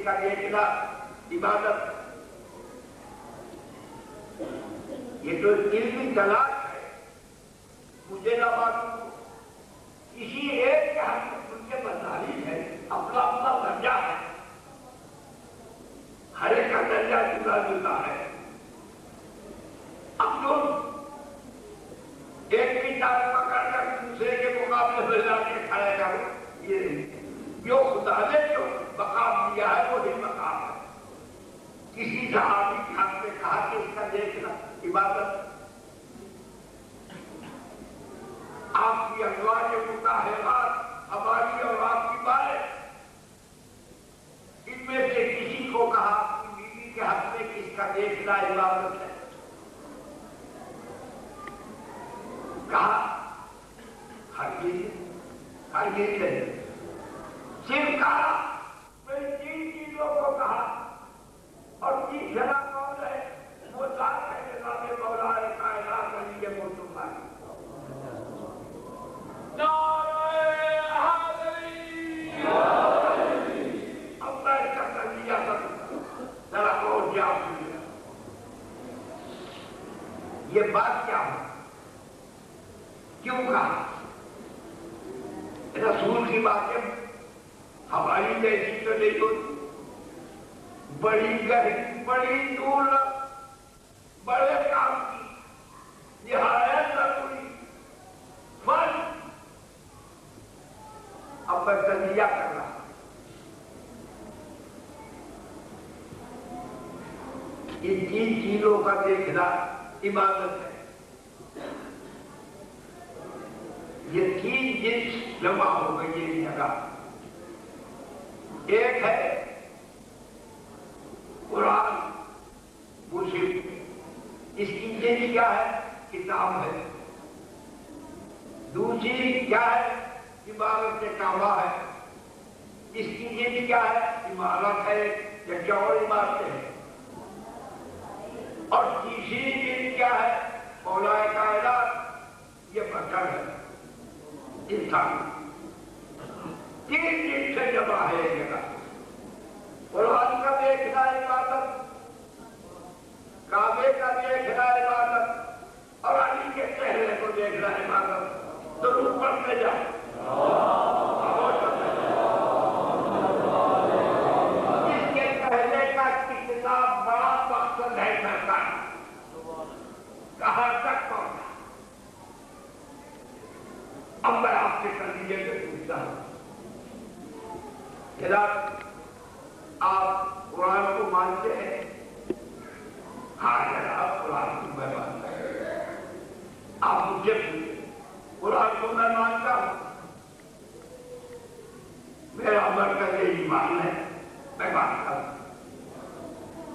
اس کا دیکھنا عبادت. یہ تو علمی تلاش ہے. مجھے نہ معلوم کسی ایک کے حق میں ان کے مظاہر ہے, اپنا اپنا درجہ ہے, ہر ایک کا درجہ جدا جدا ہے. اب تم ایک بھی تار پکڑ کر دوسرے کے مقابلے میں لا کے کھڑا کرو, یہ جو خدا نے جو مقام دیا ہے وہی مقام ہے. کسی صحابی کے حق میں کہا کہ اس کا دیکھنا عبادت. آپ کی ازواج مطہرات ہماری اور آپ کی مائیں, ان میں سے کسی کو کہا کہ بیوی کے حق میں کس کا دیکھنا عبادت ہے. کہا ہرگز نہیں. صرف کہا میں تین چیزوں کو کہا, اور تیسرا کون ہے؟ وہ ذات ہے جناب مولا کائنات علی مصطفیٰ. اب میں اس کا تجزیہ کروں, ذرا اور جاؤ. یہ بات کیا ہے, کیوں کہا؟ رسول کی باتیں ہماری جیسی تو نہیں ہوتی, بڑی گہری, بڑی دور, بڑے کام کی, نہایت ضروری فرض. اب میں تجزیہ کر رہا ہوں. ان تین چیزوں کا دیکھنا عبادت ہے. یہ تین جنس جمع ہو گئی ایک جگہ. ایک ہے قرآن مسلم, اس کی جنس کیا ہے؟ کتاب ہے. دوسری کیا ہے؟ عبادت کعبہ ہے, اس کی جنس کیا ہے؟ عمارت ہے یا کیا اور عمارتیں ہیں. اور تیسری جنس کیا ہے؟ مولا کائنات, یہ بشر ہے, انسان. تین جنس سے جمع ہے ایک جگہ. قرآن کا دیکھنا عبادت, کعبے کا دیکھنا عبادت, اور علی کے چہرے کو دیکھنا عبادت. ضرور پڑھتے جائیں. اس کے پہلے کا کتنا بڑا مقصد ہے سرکار, کہاں تک پہنچا. اب میں آپ سے کر لیجیے کہ پوچھتا ہوں, جناب آپ قرآن کو مانتے ہیں؟ ہاں جناب قرآن کو میں مانتا ہوں. آپ مجھے پوچھیں, قرآن کو میں مانتا ہوں, میرا مرکز ایمان ہے, میں مانتا ہوں.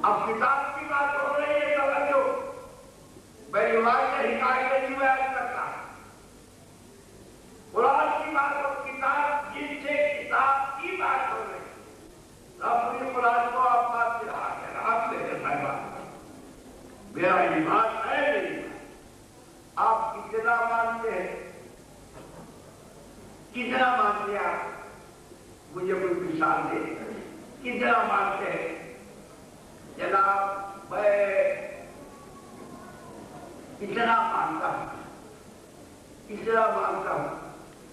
اب کتاب کی بات ہو رہی ہے, توجہ, میں روایت حکایت نہیں بیان کرتا. قرآن کی بات ہو, کتاب جن سے کتاب کی بات ہو رہی ہے. اپنی قرآن کو آپ بات سے حاضر, آپ سے بات, میرا ایمان ہے نہیں. آپ کتنا مانتے ہیں؟ کتنا مانتے ہیں آپ؟ مجھے کوئی مثال دے. کتنا مانتے ہیں؟ جناب میں اتنا مانتا ہوں, اتنا مانتا ہوں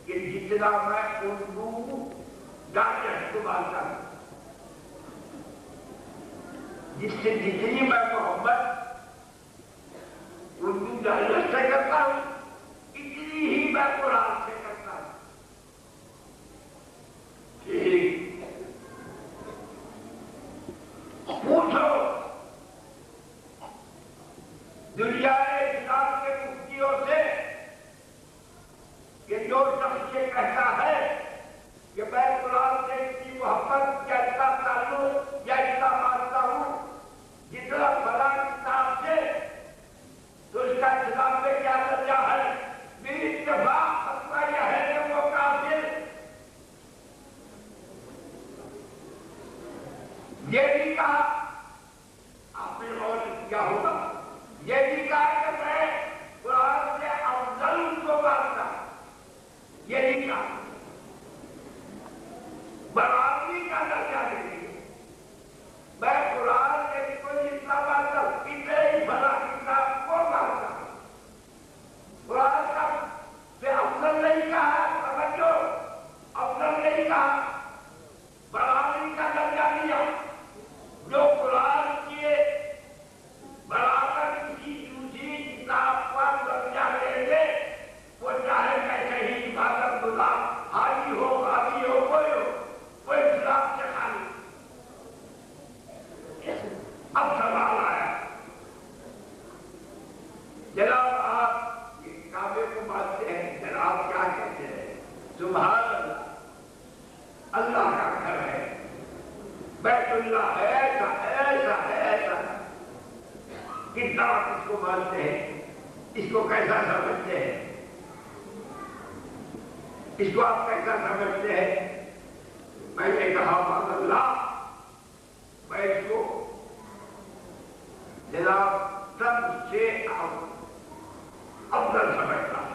کہ جتنا میں اردو ڈائریکٹ کو مانتا ہوں, جس سے جتنی میں محبت اردو ڈائریکٹ سے کرتا ہوں, اتنی ہی میں قرآن سے کرتا ہوں. ٹھیک, پوچھو دنیا اسلام کے مفتیوں سے کہ جو شخص یہ کہتا ہے کہ میں قرآن سے اتنی محبت یا اتنا تعلق یا اتنا مانتا ہوں جتنا فلاں کتاب سے, تو اس کا اسلام میں کیا درجہ ہے؟ میری اتفاق فتویٰ یہ ہے کہ وہ کافر. یہ بھی کہا, آپ نے غور کیا ہوگا, یہ بھی کہا کہ میں قرآن سے افضل کو مانتا ہوں. یہ بھی کہا برابری کا درجہ دے دیے. اللہ کا گھر ہے، بیت اللہ ہے، ایسا ہے، ایسا ہے، ایسا ہے۔ کتنا آپ اس کو مانتے ہیں؟ اس کو کیسا سمجھتے ہیں؟ اس کو آپ کیسا سمجھتے ہیں؟ میں نے کہا مان اللہ، میں اس کو جناب سب سے افضل سمجھتا ہوں۔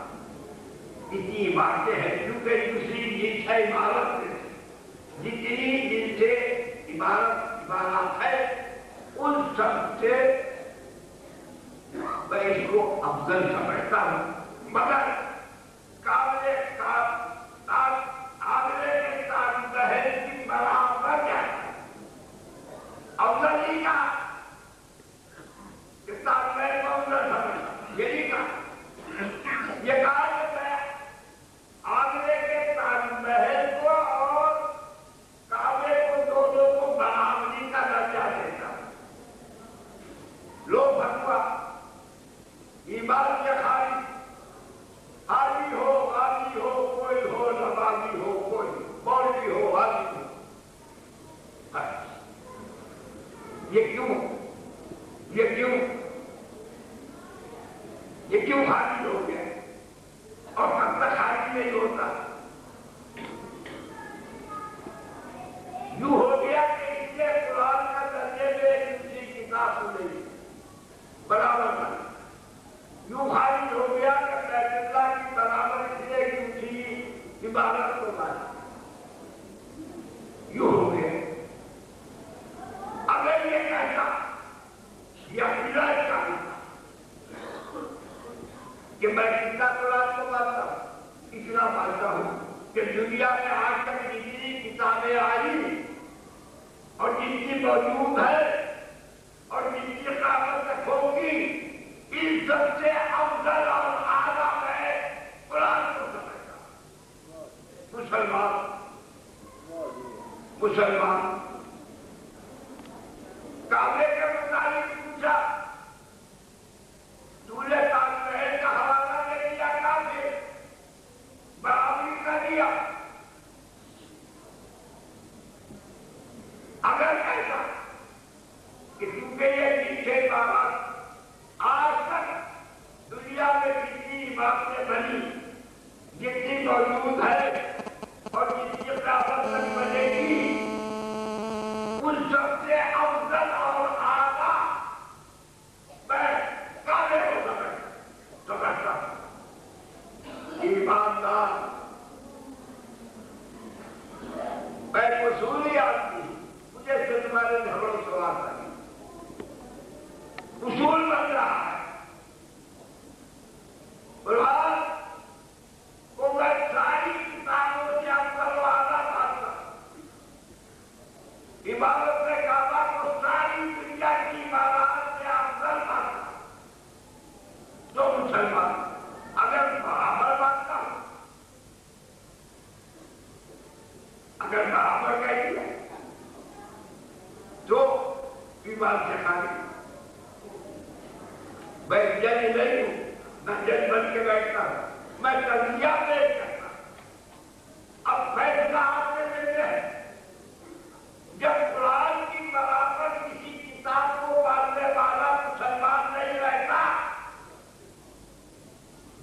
اتنی عمارتیں ہیں، کیونکہ دوسری جن سے عمارت جتنی جن سے عمارت ہے ان سب سے میں اس کو افضل سمجھتا ہوں، مگر قابل کی برابر کیا ہے؟ افضل ہی کا میں کو افضل سمجھتا، یہی کہا، یہ کہا کہ میں آگرے کے تاج محل کو اور کعبے کو دونوں کو برابری کا درجہ دیتا ہوں۔ لو بھگوا یہ بات کے خالی حاجی ہو، غازی ہو، کوئی ہو، نمازی ہو، کوئی مولوی ہو، حاجی ہو، یہ کیوں حاجی ہو گیا اور کب تک حاجی نہیں ہوتا؟ یوں ہو گیا کہ اس نے قرآن کا درجے میں ایک دوسری کتاب کو نہیں برابر بنا، یوں حاجی ہو گیا کہ بیت اللہ کی برابر اس نے ایک دوسری عبادت کو مانا، یوں ہو گیا۔ اگر یہ کہتا یہ عقیدہ کا کہ میں کتنا قرآن کو مانتا ہوں، اتنا مانتا ہوں کہ دنیا میں آج تک جتنی کتابیں آئی اور جن کی موجود ہے اور جن کی قیامت تک ہوگی، ان سب سے افضل اور اعلیٰ میں قرآن کو سمجھتا ہوں۔ مسلمان کعبے کے متعلق پوچھا، تو نے تاج محل کا حوالہ نہیں دیا، کعبے برابری کا دیا۔ اگر ایسا کہ کیونکہ یہ پیچھے بات آج تک دنیا میں جتنی عمارتیں بنی، جتنی موجود ہے اور جتنی قیامت تک بنے گی، ان سب سے افضل اور اعلیٰ میں کعبے کو سمجھتا ہوں۔ ایماندار، میں اصولی آدمی، مجھے تمہارے جھگڑوں سوال کریں، اصول بن رہا ہے۔ قرآن کو میں ساری کتابوں سے افضل و اعلیٰ مانتا ہوں۔ عبادت میں کعبہ کو ساری دنیا کی عبادات سے افضل مانتا ہوں۔ تو مسلمان اگر برابر مانتا ہوں، اگر برابر کہتی ہے تو ایمان سے خالی میں جج نہیں ہوں، میں جج بن کے بیٹھتا ہوں، میں تجزیہ پیش کرتا ہوں۔ اب فیصلہ آپ نے دیتے ہیں، جب قرآن کی برابر کسی کتاب کو ماننے والا مسلمان نہیں رہتا،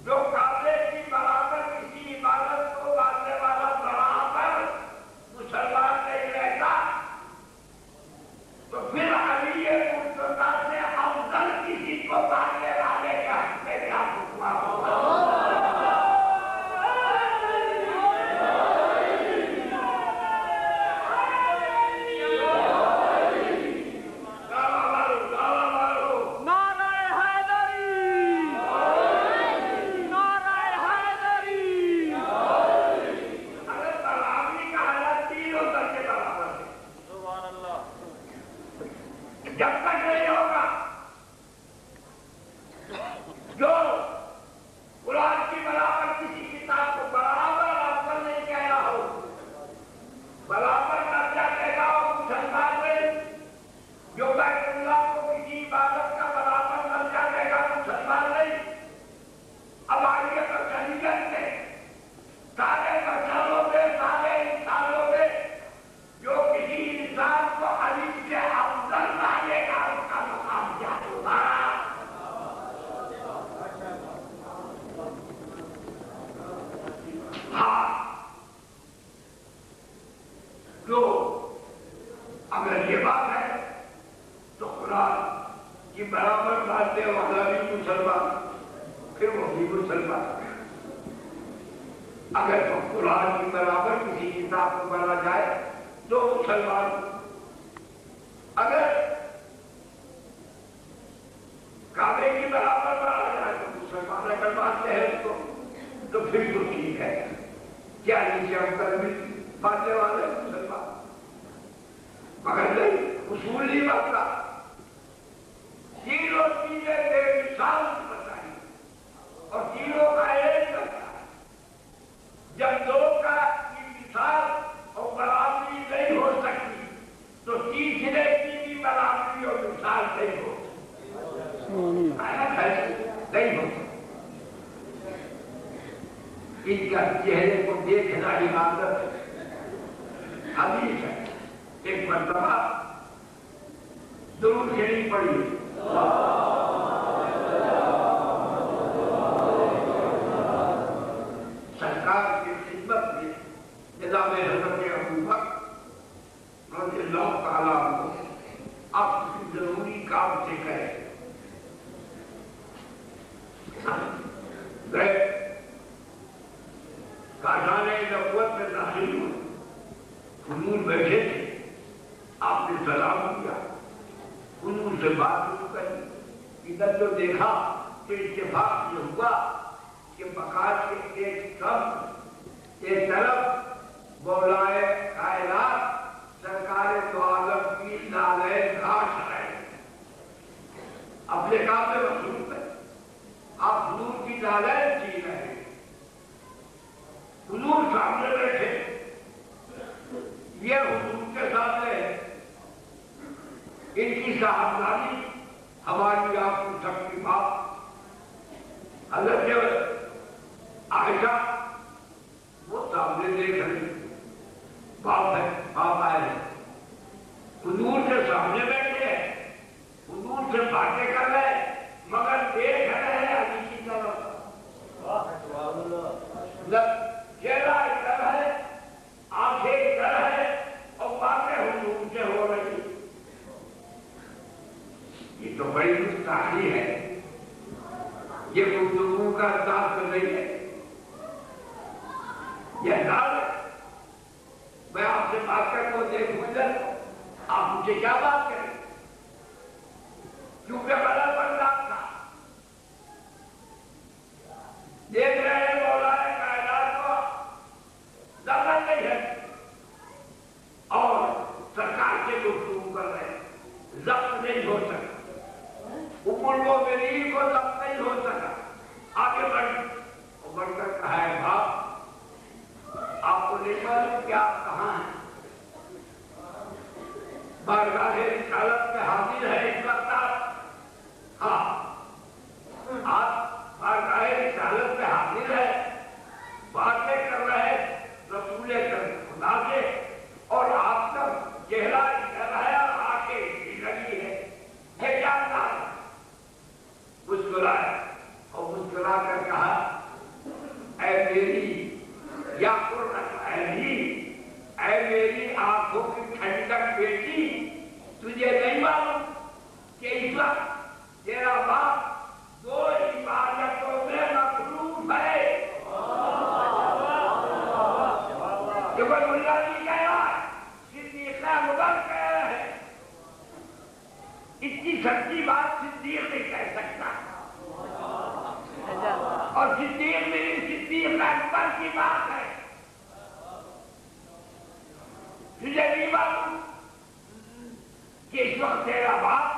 جو کعبے کی برابر کسی عبادت کو ماننے والا برابر مسلمان نہیں رہتا، تو پھر علی مرتضیٰ سے افضل کسی کو ماننے والے کا حق میں کیا حکم ہوگا؟ اگر یہ بات ہے تو قرآن کی برابر ماننے والا بھی مسلمان، پھر وہ بھی مسلمان۔ اگر تو قرآن کی برابر کسی کتاب کو بنا جائے تو مسلمان، اگر کعبے کی برابر بنا جائے تو مسلمان، اگر مانتے ہیں اس کو تو پھر تو ٹھیک ہے، کیا نیچے ہم کر بھی ماننے والے مسلمان، مگر نہیں، اصول نہیں مانتا۔ تینوں چیزیں بے مثال بتائی اور تینوں کا ایک کرتا ہے۔ جب دو کا مثال اور برابری نہیں ہو سکتی تو تیسرے کی بھی برابری اور مثال نہیں ہو نہیں ہو سکتی۔ ان کا چہرے کو دیکھنا عبادت ہے، حدیث ہے۔ ایک مرتبہ درود شریف پڑھی، سرکار کی خدمت میں نظام حضرت ابوبکر رضی اللہ تعالیٰ عنہ آپ کسی ضروری کام سے گئے، کاشان نبوت میں داخل ہوئے، حضور بیٹھے تھے، آپ نے سلام کیا، حضور سے بات شروع کری، ادھر جو دیکھا تو اتفاق یہ ہوا کہ مکان کے ایک طرف بولائے کائنات سرکار دو عالم کی نالے گھاس رہے، اپنے کام میں مصروف ہے، آپ حضور کی نالے جی رہے ہیں، حضور سامنے بیٹھے، یہ حضور کے سامنے ہے، ان کی صاحبزادی ہماری آپ کو سب کی بات حضرت عائشہ وہ سامنے دیکھ رہی، باپ ہے، باپ آئے ہیں، حضور کے سامنے بیٹھے ہیں، حضور سے باتیں کر رہے ہیں، مگر دیکھ رہے ہیں علی کی طرف، چہرہ ادھر ہے، آنکھیں ادھر ہے اور باتیں حضور سے ہو رہی۔ یہ تو بڑی گستاخی ہے، یہ گفتگو کا انداز تو نہیں ہے، یہ انداز ہے میں آپ سے بات کر کو دیکھوں ادھر، آپ مجھے کیا بات کریں، کیونکہ بڑا برداشت تھا، دیکھ رہے ہیں مولا کائنات کو زبر نہیں ہے اور سرکار سے گفتگو کر رہے ہیں، ضبط نہیں ہو سکتا، المؤمنین کو ضبط نہیں ہو سکا، آگے بڑھ کر کہا ہے باپ آپ کو نہیں معلوم کہ آپ کہاں ہیں، بارگاہ رسالت میں حاضر ہے اس وقت آپ، ہاں آپ بارگاہ رسالت میں حاضر ہے، باتیں کر رہے رسول خدا سے اور آپ کا چہرہ ادھر ہے اور آنکھیں ادھر لگی ہے، یہ کیا انداز ہے؟ مسکرائے اور مسکرا کر کہا اے میری یا قرۃ عینی، اے میری آنکھوں کی ٹھنڈک بیٹی، تجھے نہیں معلوم کہ اس وقت تیرا باپ دو عبادتوں میں مصروف ہے، کہ کوئی ملا نہیں کہہ رہا ہے، صدیق اکبر کہہ رہے ہیں، اتنی سچی بات صدیق نہیں کہہ سکتا، اور صدیق میری صدیق اکبر کی بات ہے، تجھے نہیں معلوم کہ اس وقت تیرا باپ